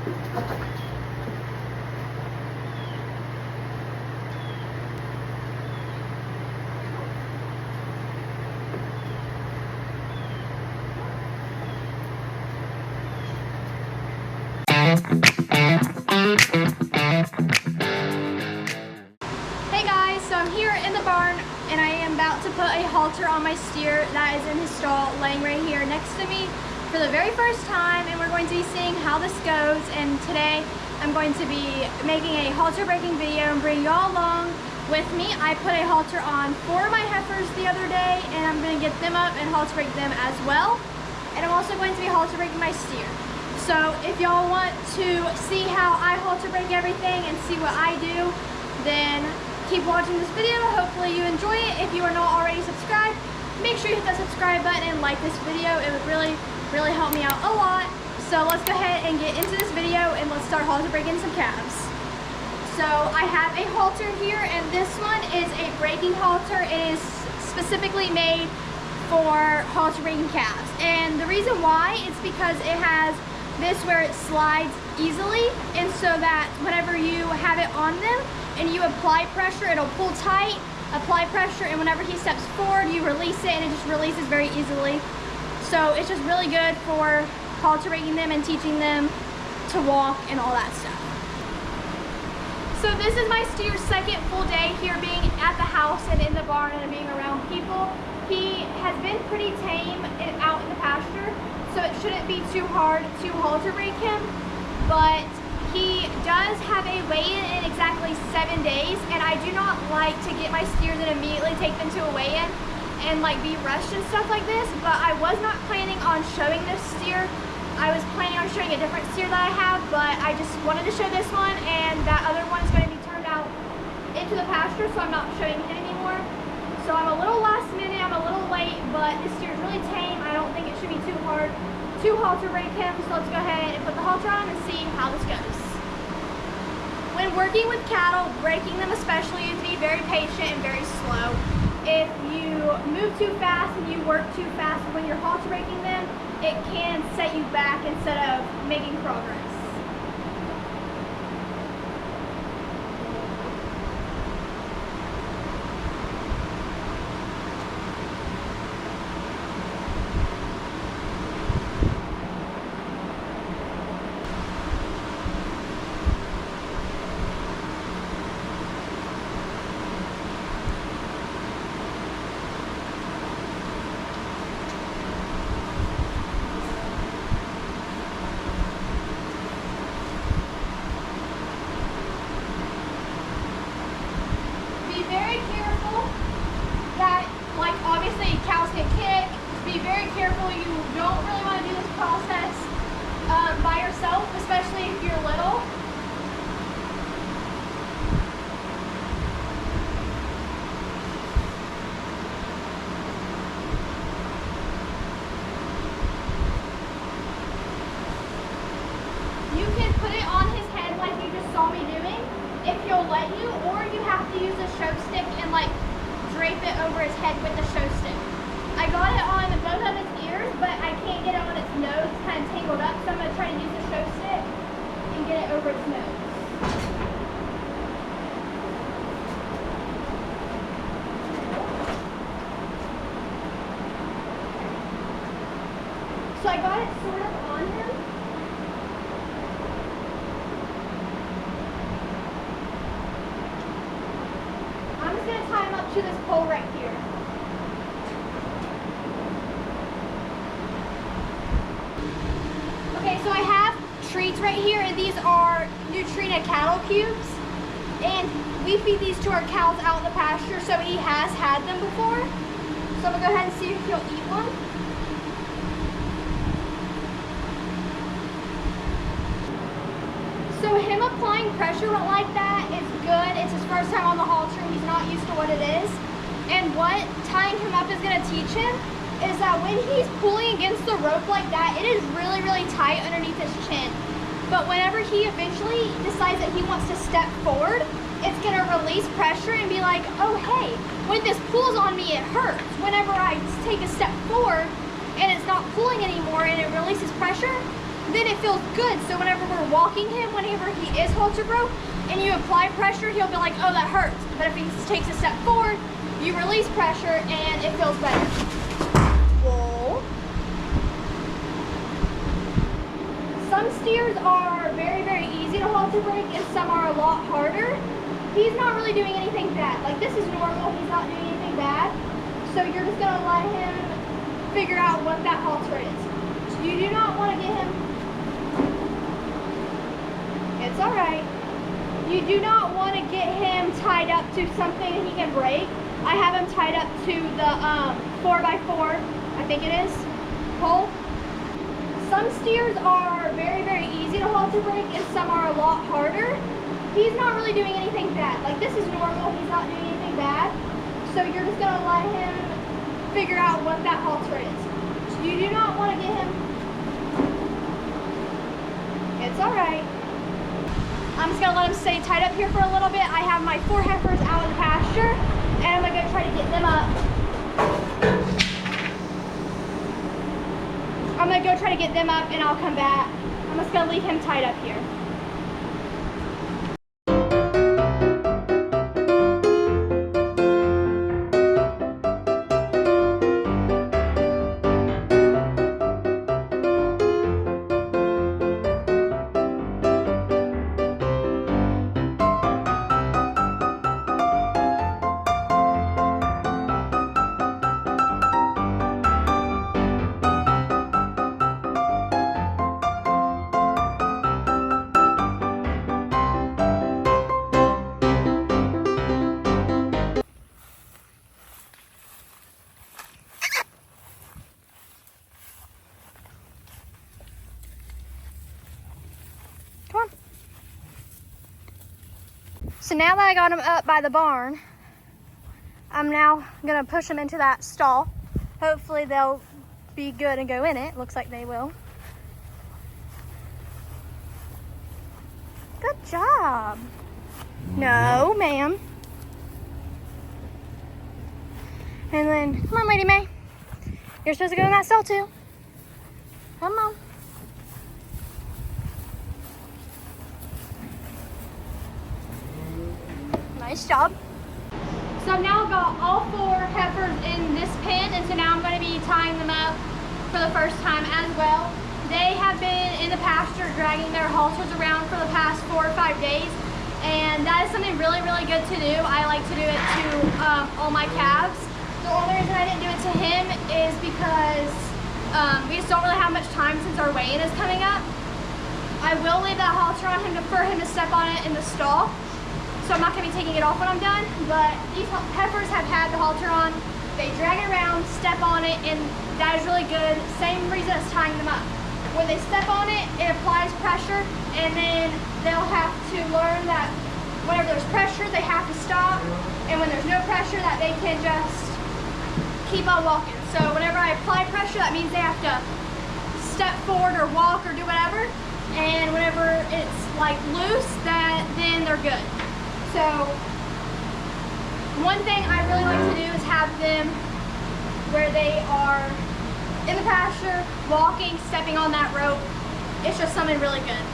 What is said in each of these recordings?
Hey guys, so I'm here in the barn and I am about to put a halter on my steer that is in his stall laying right here next to me for the very first time, and we're going to be seeing how this goes. And today I'm going to be making a halter breaking video and bring y'all along with me. I put a halter on 4 of my heifers the other day and I'm going to get them up and halter break them as well. And I'm also going to be halter breaking my steer. So if y'all want to see how I halter break everything and see what I do, then keep watching this video. Hopefully you enjoy it. If you are not already subscribed, make sure you hit that subscribe button and like this video. It would really help me out a lot. So let's go ahead and get into this video and let's start halter breaking some calves. So I have a halter here, and this one is a breaking halter. It is specifically made for halter breaking calves. And the reason why is because it has this where it slides easily, and so that whenever you have it on them and you apply pressure, it'll pull tight, apply pressure, and whenever he steps forward, you release it and it just releases very easily. So it's just really good for halter breaking them and teaching them to walk and all that stuff. So this is my steer's second full day here being at the house and in the barn and being around people. He has been pretty tame out in the pasture, so it shouldn't be too hard to halter break him, but he does have a weigh-in in exactly 7 days, and I do not like to get my steers and immediately take them to a weigh-in and like be rushed and stuff like this. But I was not planning on showing this steer. I was planning on showing a different steer that I have, but I just wanted to show this one, and that other one is going to be turned out into the pasture, so I'm not showing it anymore. So I'm a little last minute, I'm a little late, but this steer is really tame. I don't think it should be too hard to halter break him, so let's go ahead and put the halter on and see how this goes. When working with cattle, breaking them especially, you have to be very patient and very slow. If you move too fast and you work too fast when you're halter breaking them, it can set you back instead of making progress. Obviously, cows can kick. Be very careful. You don't really want to do this process by yourself, especially if you're little. You can put it on his head like you just saw me doing, if he'll let you, or you have to use a show stick and like drape it over his head with the show stick. I got it on both of his ears, but I can't get it on its nose. It's kind of tangled up, so I'm going to try to use the show stick and get it over its nose. So I got it sort of on him. I'm just going to tie him up to this pole right here. Okay, so I have treats right here, and these are Nutrina cattle cubes. And we feed these to our cows out in the pasture, so he has had them before. So I'm going to go ahead and see if he'll eat one. So him applying pressure like that is good. It's his first time on the halter. He's not used to what it is. And what tying him up is going to teach him is that when he's pulling against the rope like that, it is really, really tight underneath his chin. But whenever he eventually decides that he wants to step forward, it's going to release pressure and be like, oh, hey, when this pulls on me, it hurts. Whenever I take a step forward and it's not pulling anymore and it releases pressure, then it feels good. So whenever we're walking him, whenever he is halter broke, and you apply pressure, he'll be like, oh, that hurts. But if he takes a step forward, you release pressure and it feels better. Whoa. Some steers are very, very easy to halter break and some are a lot harder. He's not really doing anything bad. Like, this is normal, he's not doing anything bad. So you're just gonna let him figure out what that halter is. So you do not wanna get him, it's all right. You do not wanna get him tied up to something that he can break. I have him tied up to the 4x4, I think it is, pole. Some steers are very, very easy to halter break and some are a lot harder. He's not really doing anything bad. Like, this is normal, he's not doing anything bad. So you're just gonna let him figure out what that halter is. So you do not wanna get him, it's all right. I'm just gonna let him stay tied up here for a little bit. I have my 4 heifers out in the pasture and I'm gonna go try to get them up. I'm gonna go try to get them up and I'll come back. I'm just gonna leave him tied up here. Come on. So now that I got them up by the barn, I'm now gonna push them into that stall. Hopefully they'll be good and go in it. Looks like they will. Good job. No, ma'am. And then, come on, Lady May. You're supposed to go in that stall too. Come on. Nice job. So I've now got all 4 heifers in this pen, and so now I'm going to be tying them up for the first time as well. They have been in the pasture dragging their halters around for the past 4 or 5 days, and that is something really, really good to do. I like to do it to all my calves. The only reason I didn't do it to him is because we just don't really have much time since our weigh-in is coming up. I will leave that halter on him for him to step on it in the stall. So I'm not going to be taking it off when I'm done, but these heifers have had the halter on. They drag it around, step on it, and that is really good. Same reason as tying them up. When they step on it, it applies pressure, and then they'll have to learn that whenever there's pressure, they have to stop, and when there's no pressure, that they can just keep on walking. So whenever I apply pressure, that means they have to step forward or walk or do whatever, and whenever it's like loose, then they're good. So one thing I really like to do is have them where they are in the pasture, walking, stepping on that rope. It's just something really good.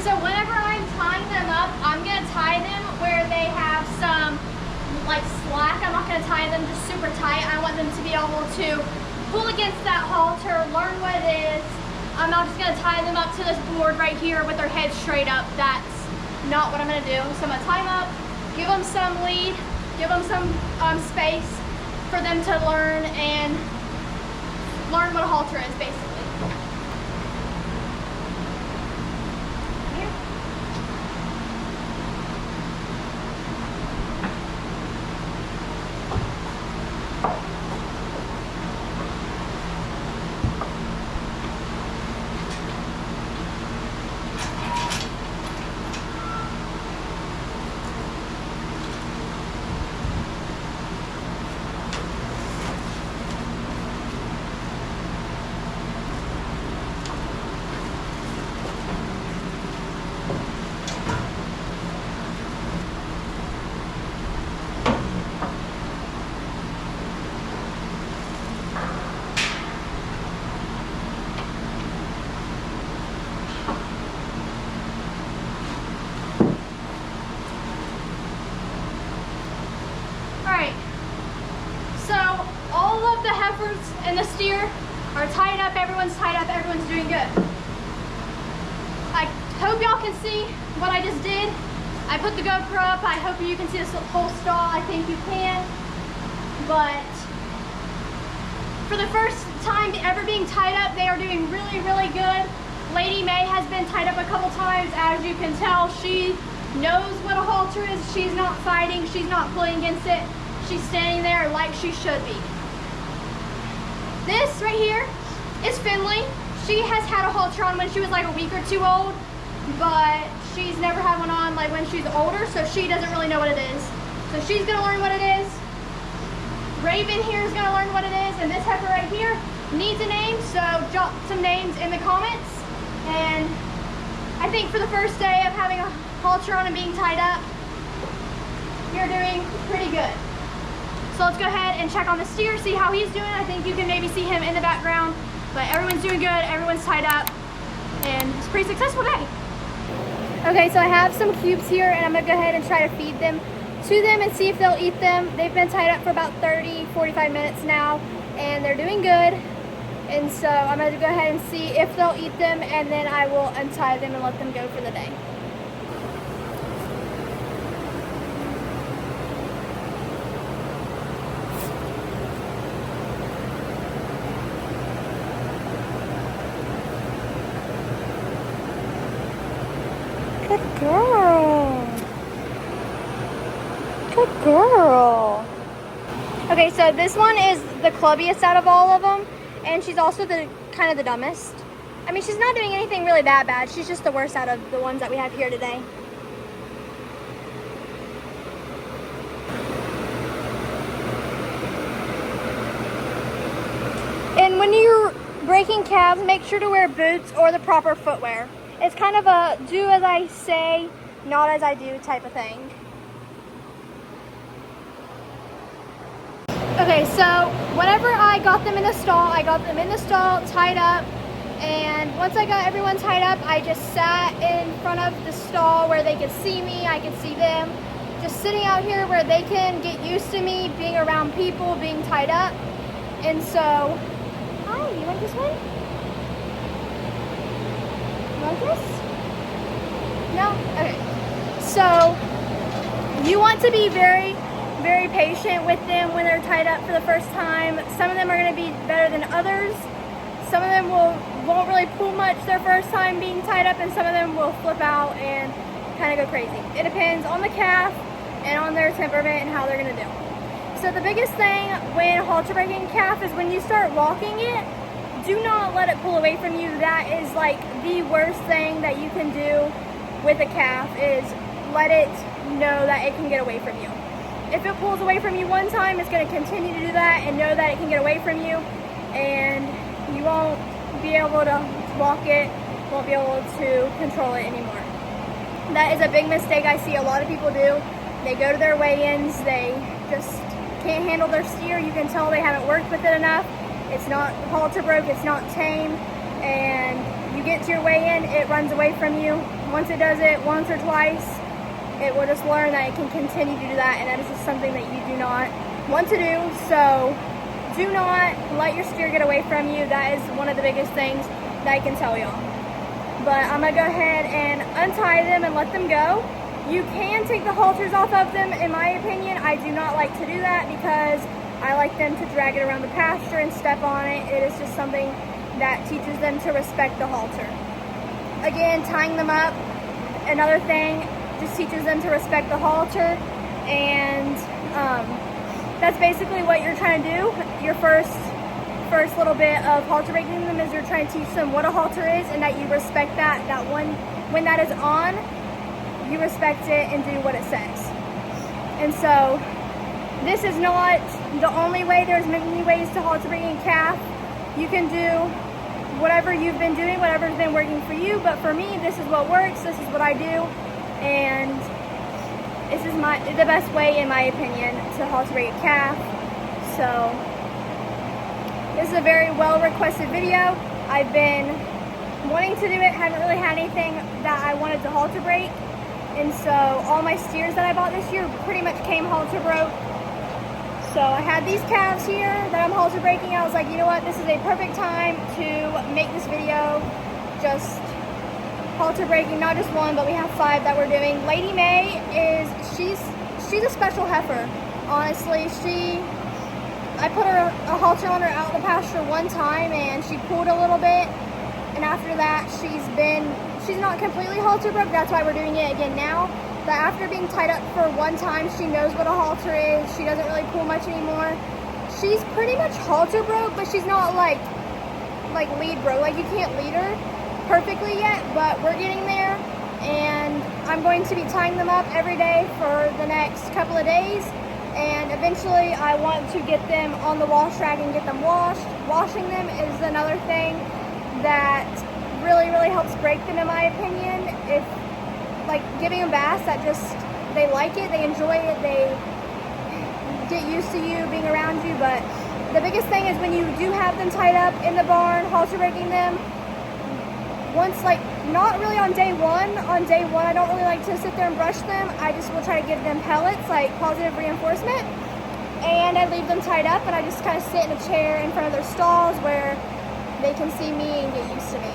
So whenever I'm tying them up, I'm going to tie them where they have some like slack. I'm not going to tie them just super tight. I want them to be able to pull against that halter, learn what it is. I'm not just going to tie them up to this board right here with their head straight up. That's not what I'm going to do. So I'm going to tie them up, give them some lead, give them some space for them to learn what a halter is basically. steer are tied up, everyone's tied up, everyone's doing good. I hope y'all can see what I just did. I put the GoPro up. I hope you can see this whole stall. I think you can. But for the first time ever being tied up, they are doing really, really good. Lady May has been tied up a couple times. As you can tell, she knows what a halter is. She's not fighting. She's not pulling against it. She's standing there like she should be. This right here is Finley. She has had a halter on when she was like a week or two old, but she's never had one on like when she's older, so she doesn't really know what it is. So she's gonna learn what it is. Raven here is gonna learn what it is, and this heifer right here needs a name, so drop some names in the comments. And I think for the first day of having a halter on and being tied up, you're doing pretty good. So let's go ahead and check on the steer, see how he's doing. I think you can maybe see him in the background, but everyone's doing good, everyone's tied up, and it's a pretty successful day. Okay, so I have some cubes here, and I'm gonna go ahead and try to feed them to them and see if they'll eat them. They've been tied up for about 30-45 minutes now, and they're doing good. And so I'm gonna go ahead and see if they'll eat them, and then I will untie them and let them go for the day. Good girl. Good girl. Okay, so this one is the clubbiest out of all of them, and she's also the kind of the dumbest. I mean, she's not doing anything really that bad. She's just the worst out of the ones that we have here today. And when you're breaking calves, make sure to wear boots or the proper footwear. It's kind of a do as I say, not as I do type of thing. Okay, so whenever I got them in the stall, tied up, and once I got everyone tied up, I just sat in front of the stall where they could see me, I could see them, just sitting out here where they can get used to me being around people, being tied up. And so, hi, you want this one? You want this? No? Okay. So, you want to be very patient with them when they're tied up for the first time. Some of them are going to be better than others. Some of them won't really pull much their first time being tied up, and some of them will flip out and kind of go crazy. It depends on the calf and on their temperament and how they're going to do. So the biggest thing when halter breaking a calf is when you start walking it, do not let it pull away from you. That is like the worst thing that you can do with a calf, is let it know that it can get away from you. If it pulls away from you one time, it's going to continue to do that and know that it can get away from you, and you won't be able to walk it, won't be able to control it anymore. That is a big mistake I see a lot of people do. They go to their weigh-ins, they just can't handle their steer. You can tell they haven't worked with it enough. It's not halter broke, it's not tame, and you get to your weigh-in, it runs away from you. Once it does it once or twice, it will just learn that it can continue to do that, and that is just something that you do not want to do. So do not let your steer get away from you. That is one of the biggest things that I can tell y'all. But I'm gonna go ahead and untie them and let them go. You can take the halters off of them, in my opinion. I do not like to do that because I like them to drag it around the pasture and step on it. It is just something that teaches them to respect the halter. Again, tying them up, another thing, just teaches them to respect the halter, and that's basically what you're trying to do. Your first little bit of halter breaking them is you're trying to teach them what a halter is, and that you respect that when that is on, you respect it and do what it says. And so this is not the only way. There's many ways to halter breaking a calf. You can do whatever you've been doing, whatever's been working for you, but for me, this is what works, this is what I do, and this is the best way, in my opinion, to halter break a calf. So this is a very well requested video. I've been wanting to do it, haven't really had anything that I wanted to halter break, and so all my steers that I bought this year pretty much came halter broke. So I had these calves here that I'm halter breaking. I was like, you know what, this is a perfect time to make this video. Just halter breaking, not just one, but we have 5 that we're doing. Lady May she's a special heifer. Honestly, I put a halter on her out in the pasture one time and she pulled a little bit, and after that she's not completely halter broke. That's why we're doing it again now. But after being tied up for one time, she knows what a halter is. She doesn't really pull much anymore. She's pretty much halter broke, but she's not like lead broke. Like, you can't lead her perfectly yet, but we're getting there. And I'm going to be tying them up every day for the next couple of days. And eventually I want to get them on the wash rack and get them washed. Washing them is another thing that really, really helps break them, in my opinion. If like giving them baths, they like it, they enjoy it, they get used to you being around you. But the biggest thing is when you do have them tied up in the barn, halter breaking them, once, like, not really on day one. On day one, I don't really like to sit there and brush them. I just will try to give them pellets, like positive reinforcement, and I leave them tied up, and I just kind of sit in a chair in front of their stalls where they can see me and get used to me.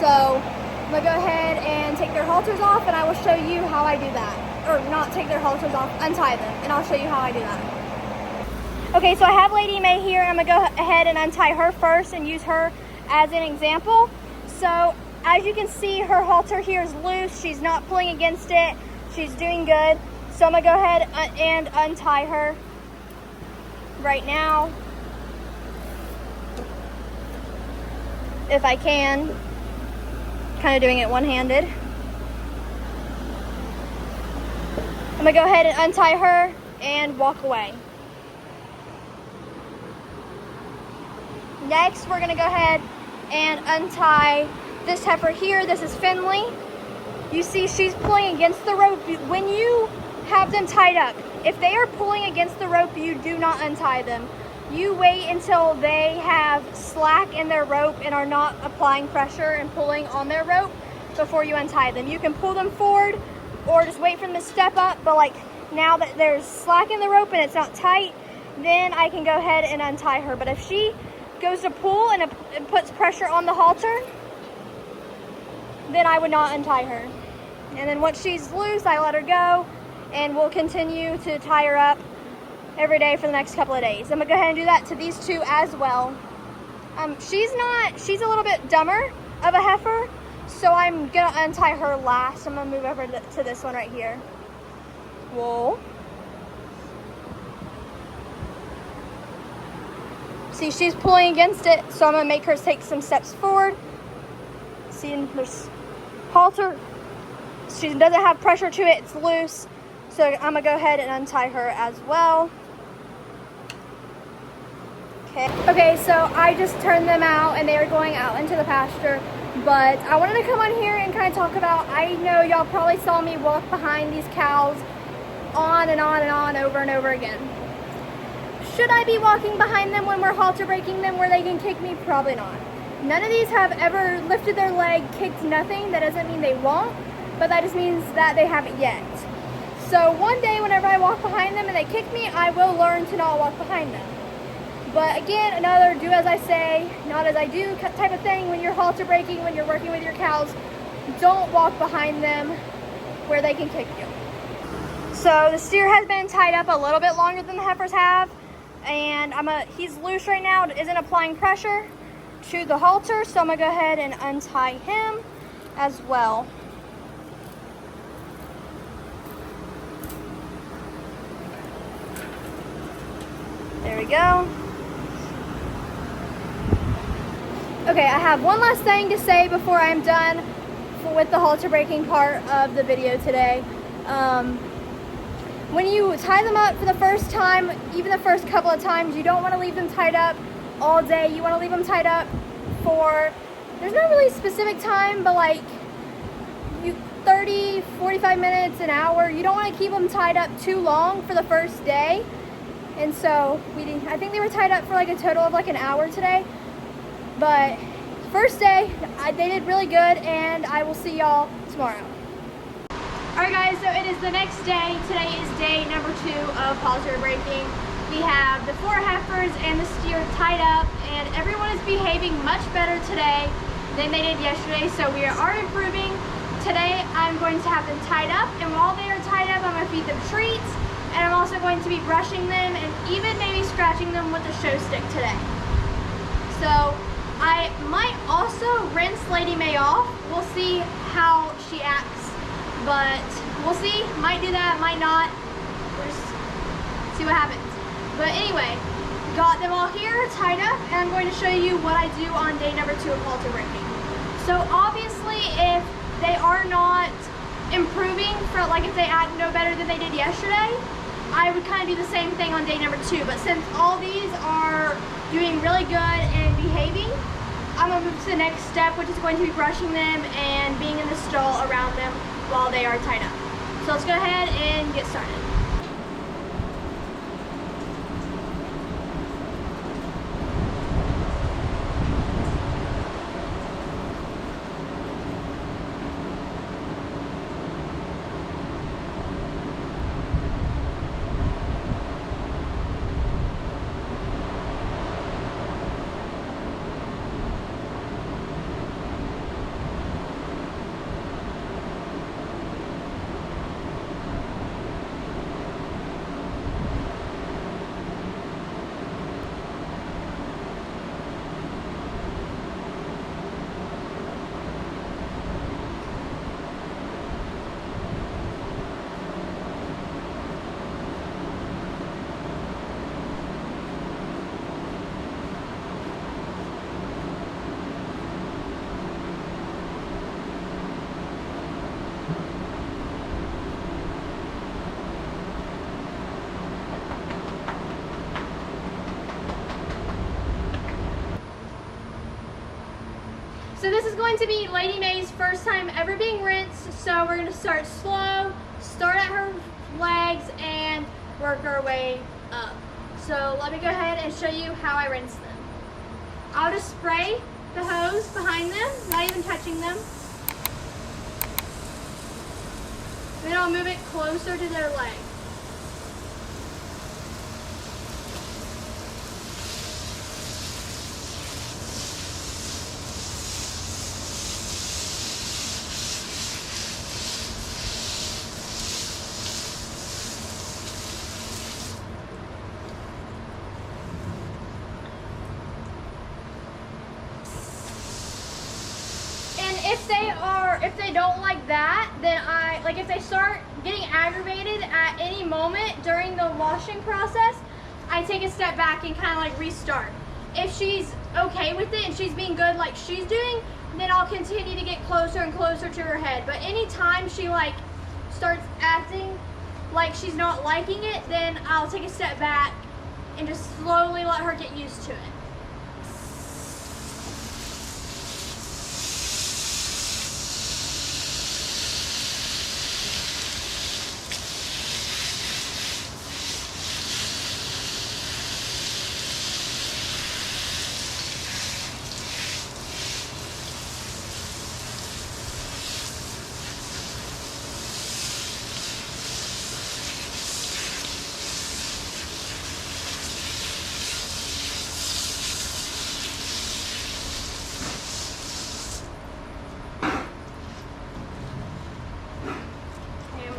So I'm gonna go ahead and take their halters off, and I will show you how I do that. Or not take their halters off, untie them, and I'll show you how I do that. Okay, so I have Lady May here. I'm gonna go ahead and untie her first and use her as an example. So as you can see, her halter here is loose. She's not pulling against it. She's doing good. So I'm gonna go ahead and untie her right now, if I can. Kind of doing it one-handed. I'm gonna go ahead and untie her and walk away. Next, we're gonna go ahead and untie this heifer here. This is Finley. You see she's pulling against the rope. When you have them tied up, if they are pulling against the rope, you do not untie them. You wait until they have slack in their rope and are not applying pressure and pulling on their rope before you untie them. You can pull them forward or just wait for them to step up, but like now that there's slack in the rope and it's not tight, then I can go ahead and untie her. But if she goes to pull and it puts pressure on the halter, then I would not untie her. And then once she's loose, I let her go, and we'll continue to tie her up every day for the next couple of days. I'm gonna go ahead and do that to these 2 as well. She's a little bit dumber of a heifer, so I'm gonna untie her last. I'm gonna move over to this one right here. Whoa. See, she's pulling against it, so I'm gonna make her take some steps forward. See, there's halter. She doesn't have pressure to it, it's loose. So I'm gonna go ahead and untie her as well. Okay, so I just turned them out and they are going out into the pasture. But I wanted to come on here and kind of talk about, I know y'all probably saw me walk behind these cows on and on and on over and over again. Should I be walking behind them when we're halter breaking them where they can kick me? Probably not. None of these have ever lifted their leg, kicked nothing. That doesn't mean they won't, but that just means that they haven't yet. So one day whenever I walk behind them and they kick me, I will learn to not walk behind them. But again, another do as I say, not as I do type of thing. When you're halter breaking, when you're working with your cows, don't walk behind them where they can kick you. So the steer has been tied up a little bit longer than the heifers have, and he's loose right now, isn't applying pressure to the halter, so I'm gonna go ahead and untie him as well. There we go. Okay, I have one last thing to say before I'm done with the halter breaking part of the video today. When you tie them up for the first time, even the first couple of times, you don't want to leave them tied up all day. You want to leave them tied up for, there's not really a specific time, but like 30, 45 minutes, an hour. You don't want to keep them tied up too long for the first day. And so I think they were tied up for like a total of like an hour today. But first day, they did really good, and I will see y'all tomorrow. Alright guys, so it is the next day. Today is day number 2 of halter breaking. We have the 4 heifers and the steer tied up, and everyone is behaving much better today than they did yesterday, so we are improving. Today I'm going to have them tied up, and while they are tied up I'm going to feed them treats, and I'm also going to be brushing them and even maybe scratching them with a show stick today. So I might also rinse Lady May off. We'll see how she acts. But we'll see, might do that, might not. We'll just see what happens. But anyway, got them all here tied up, and I'm going to show you what I do on day number 2 of halter breaking. So obviously, if they are not improving, for like if they act no better than they did yesterday, I would kind of do the same thing on day number 2. But since all these are doing really good and behaving, I'm going to move to the next step, which is going to be brushing them and being in the stall around them while they are tied up. So let's go ahead and get started. So this is going to be Lady May's first time ever being rinsed, so we're going to start slow, start at her legs, and work our way up. So let me go ahead and show you how I rinse them. I'll just spray the hose behind them, not even touching them. Then I'll move it closer to their leg. If they don't like that, then if they start getting aggravated at any moment during the washing process, I take a step back and kind of like restart. If she's okay with it and she's being good like she's doing, then I'll continue to get closer and closer to her head. But anytime she like starts acting like she's not liking it, then I'll take a step back and just slowly let her get used to it.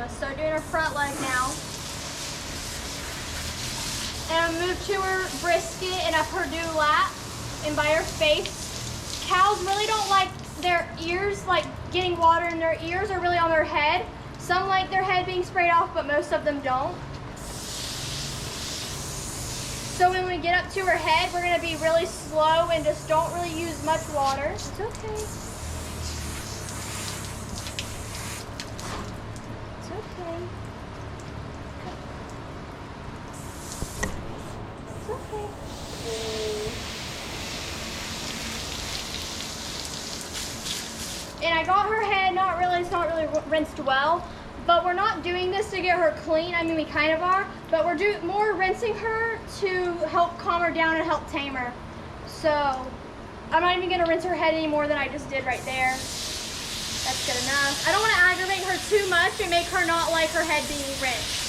Start doing her front leg now. And I'll move to her brisket and up her dewlap and by her face. Cows really don't like their ears, like getting water in their ears or really on their head. Some like their head being sprayed off, but most of them don't. So when we get up to her head, we're gonna be really slow and just don't really use much water. It's okay. And I got her head, it's not really rinsed well, but we're not doing this to get her clean. I mean, we kind of are, but we're more rinsing her to help calm her down and help tame her. So I'm not even gonna rinse her head any more than I just did right there. That's good enough. I don't want to aggravate her too much and make her not like her head being rinsed.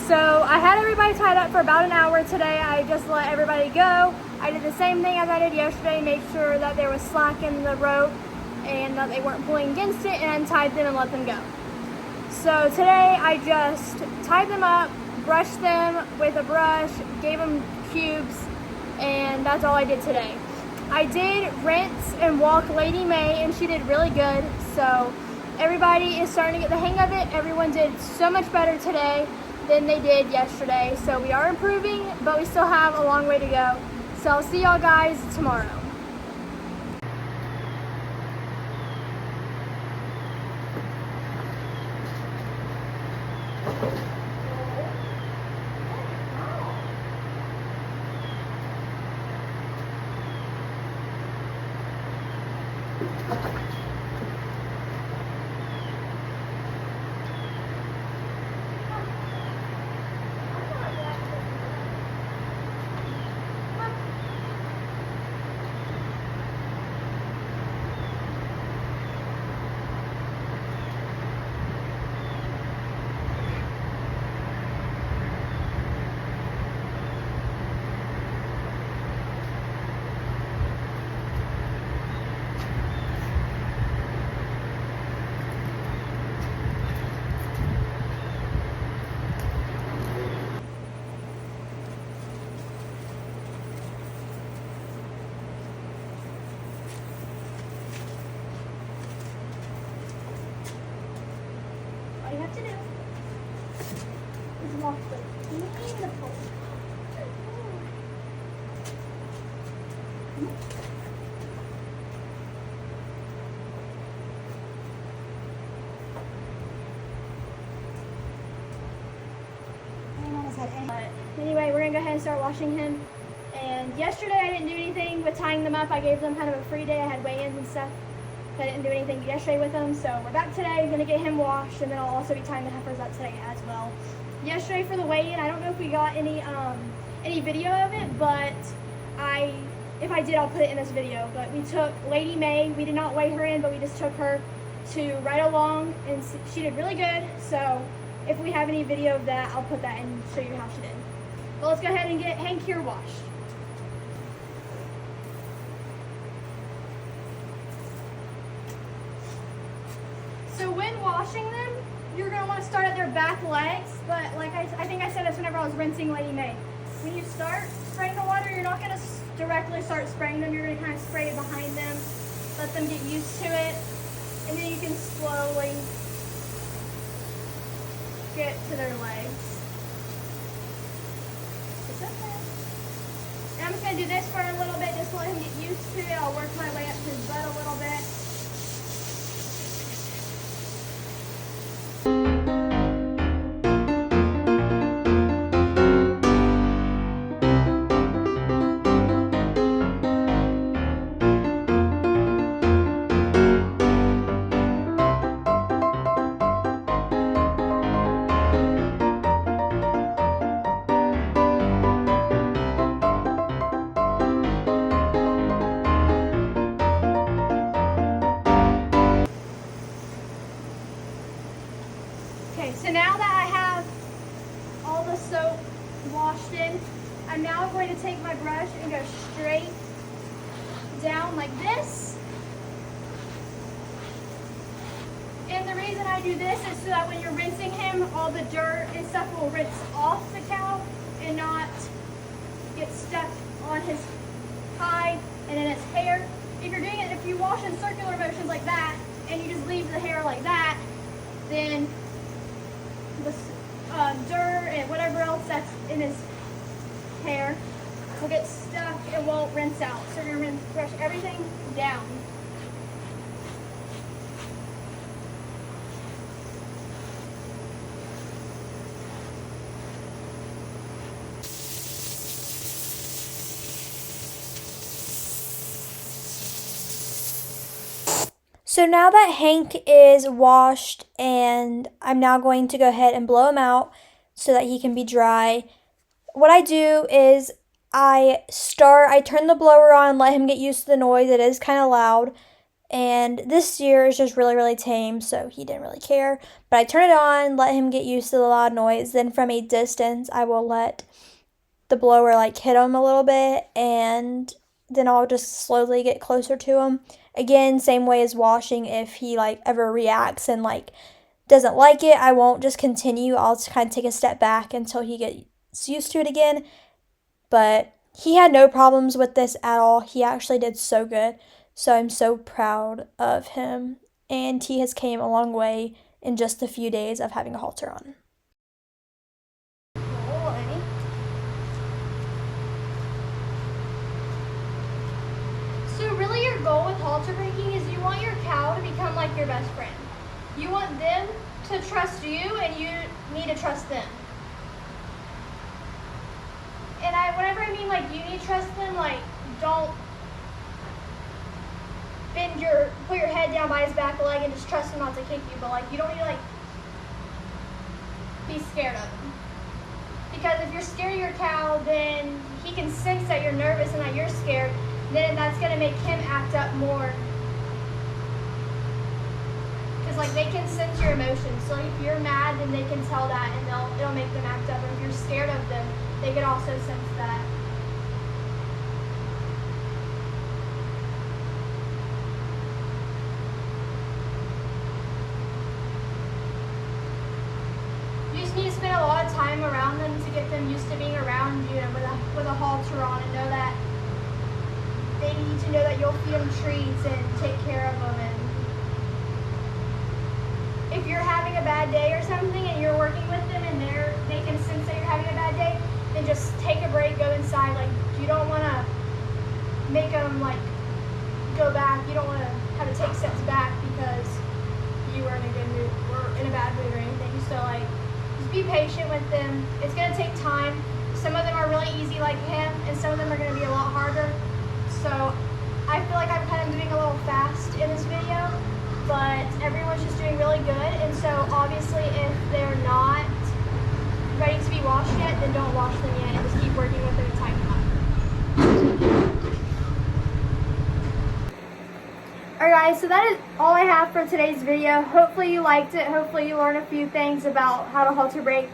So I had everybody tied up for about an hour today. I just let everybody go. I did the same thing as I did yesterday, made sure that there was slack in the rope and that they weren't pulling against it, and untied them and let them go. So today I just tied them up, brushed them with a brush, gave them cubes, and that's all I did today. I did rinse and walk Lady May, and she did really good. So everybody is starting to get the hang of it. Everyone did so much better today than they did yesterday. So we are improving, but we still have a long way to go. So I'll see y'all guys tomorrow. All you have to do is walk between the poles. Anyway, we're gonna go ahead and start washing him. And yesterday I didn't do anything with tying them up. I gave them kind of a free day. I had weigh-ins and stuff. I didn't do anything yesterday with them, so we're back today, gonna get him washed, and then I'll also be tying the heifers up today as well. Yesterday for the weigh-in, I don't know if we got any video of it, but if I did, I'll put it in this video. But we took Lady May, we did not weigh her in, but we just took her to ride along, and she did really good. So if we have any video of that, I'll put that and show you how she did. But let's go ahead and get Hank here washed. So when washing them, you're going to want to start at their back legs, but like I think I said this whenever I was rinsing Lady May. when you start spraying the water, you're not going to directly start spraying them. You're going to kind of spray it behind them, let them get used to it, and then you can slowly get to their legs. It's okay. And I'm just going to do this for a little bit just to let him get used to it. I'll work my way up to his butt a little bit. Okay, so now that I have all the soap washed in, I'm now going to take my brush and go straight down like this. And the reason I do this is so that when you're rinsing him, all the dirt and stuff will rinse off the cow and not get stuck on his hide and in his hair. If you're doing it, if you wash in circular motions like that and you just leave the hair like that, then the dirt and whatever else that's in his hair will get stuck and won't rinse out. So you're going to brush everything down. So now that Hank is washed, and I'm now going to go ahead and blow him out so that he can be dry. What I do is I turn the blower on, let him get used to the noise. It is kind of loud, and this steer is just really, really tame, so he didn't really care. But I turn it on, let him get used to the loud noise. Then from a distance, I will let the blower like hit him a little bit, and then I'll just slowly get closer to him. Again, same way as washing. If he like ever reacts and like doesn't like it, I won't just continue. I'll just kind of take a step back until he gets used to it again. But he had no problems with this at all. He actually did so good. So I'm so proud of him. And he has came a long way in just a few days of having a halter on. So really your goal with halter breaking is you want your cow to become like your best friend. You want them to trust you and you need to trust them. And whenever I mean like you need to trust them, like don't put your head down by his back leg and just trust him not to kick you, but like you don't need to like be scared of him. Because if you're scared of your cow, then he can sense that you're nervous and that you're scared, then that's going to make him act up more. Because like they can sense your emotions. So if you're mad, then they can tell that and it'll make them act up. Or if you're scared of them, they can also sense that. You just need to spend a lot of time around them to get them used to being around you with a halter on, and know that they need to know that you'll feed them treats and take care of them. And if you're having a bad day or something and you're working with them and they can sense that you're having a bad day, then just take a break, go inside. Like you don't want to make them like go back. You don't want to have to take steps back because you were in a good mood or in a bad mood or anything. So like just be patient with them. It's going to take time. Some of them are really easy like him, and some of them are going to be a lot harder. So I feel like I'm kind of doing a little fast in this video, but everyone's just doing really good. And so obviously if they're not ready to be washed yet, then don't wash them yet and just keep working with them and tighten them up. Alright guys, so that is all I have for today's video. Hopefully you liked it. Hopefully you learned a few things about how to halter break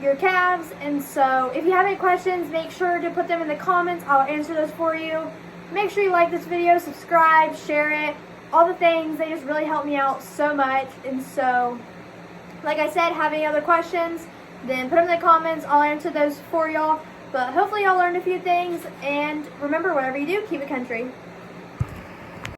your calves. And so if you have any questions, make sure to put them in the comments. I'll answer those for you. Make sure you like this video, subscribe, share it, all the things. They just really help me out so much. And so, like I said, have any other questions, then put them in the comments. I'll answer those for y'all. But hopefully y'all learned a few things, and remember, whatever you do, keep it country.